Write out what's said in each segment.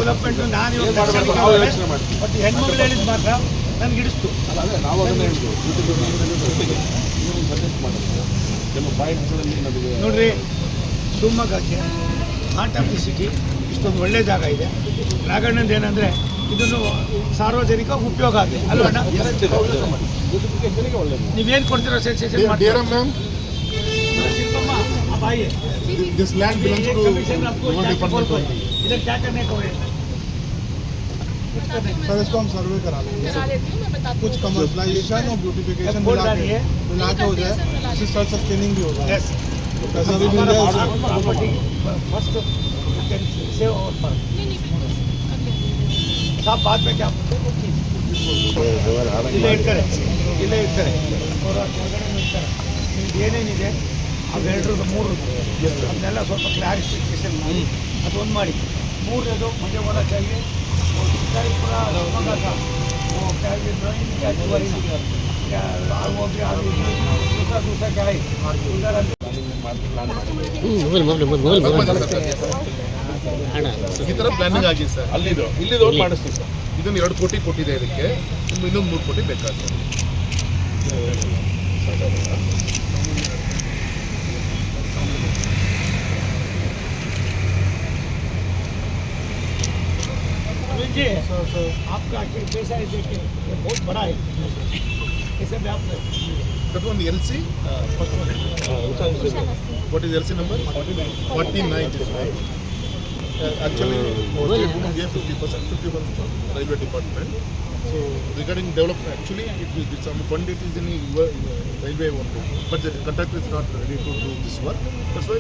Development ನಾನು but ಹೆಣ್ಮಕ್ಳು ಹೇಳಿದ್ದು ಮಾತ್ರ ನನಗೆ ಹಿಡಿಸ್ತು. ನೋಡ್ರಿ, ಶಿವಮೊಗ್ಗಕ್ಕೆ ಹಾರ್ಟ್ ಆಫ್ ದಿ ಸಿಟಿ ಇಷ್ಟೊಂದು ಒಳ್ಳೆ ಜಾಗ ಇದೆ. ನಾಗಣ್ಣಂದು ಏನಂದರೆ ಇದನ್ನು ಸಾರ್ವಜನಿಕ ಉಪಯೋಗ ಆಗಲಿ ಅಲ್ವಣ್ಣ? ನೀವೇನು ಕೊಡ್ತೀರೋ ಸೆನ್ಸೇಷನ್ ಮಾಡಿ. This land belongs to one department only. इधर क्या करने को है सर? इसको हम सर्वे करा लेंगे, कुछ कमर्शलाइजेशन और ब्यूटिफिकेशन मिला के हो जाए, इससे सर्च स्कैनिंग भी होगा, तो पैसा भी मिल जाए प्रॉपर्टी फर्स्ट से और पर सब बाद में क्या ಇಲ್ಲೇ ಇರ್ತಾರೆ ಅವರ ಕೆಳಗಡೆ ಇರ್ತಾರೆ. ನಿಮ್ಗೆ ಏನೇನಿದೆ ಅವೆರಡರದ್ದು ಮೂರದ್ದು ಅದನ್ನೆಲ್ಲ ಸ್ವಲ್ಪ ಕ್ಲಾರಿಫಿಕೇಷನ್ ಮಾಡಿ ಅದೊಂದು ಮಾಡಿ. ಮೂರನೇದು ಮಧ್ಯವಾದ चाहिए शिकारीपुर शिवमೊಗ್ಗ का वो क्या ड्राइंग क्या जुआरी क्या वो भी दूसरा क्या है उधर ಈ ಥರ ಪ್ಲಾನಿಂಗ್ ಆಗಿದೆ ಸರ್. ಇಲ್ಲಿದು ಮಾಡಿಸ್ತೀವಿ ಸರ್. ಇದನ್ನು 2 ಕೋಟಿ ಕೊಟ್ಟಿದೆ, ಇದಕ್ಕೆ ಇನ್ನೊಂದು 3 ಕೋಟಿ ಬೇಕಾಗ್ತದೆ. जी आपका पैसा है देखिए बहुत बड़ा है. ऐसे में आप That one LC? What is LC number? 49 is right. Actually, we gave 50% railway department. So regarding development, actually, some fund is in railway only, but the contractor is not ready to do this work. That's why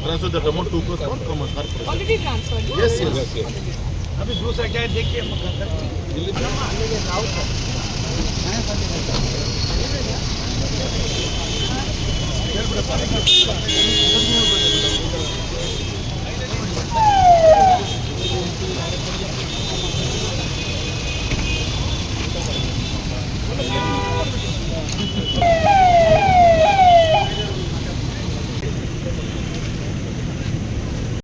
transfer that amount 2 crores for commerce corporation. Already transferred. Yes. अभी दूसरा क्या है देखिए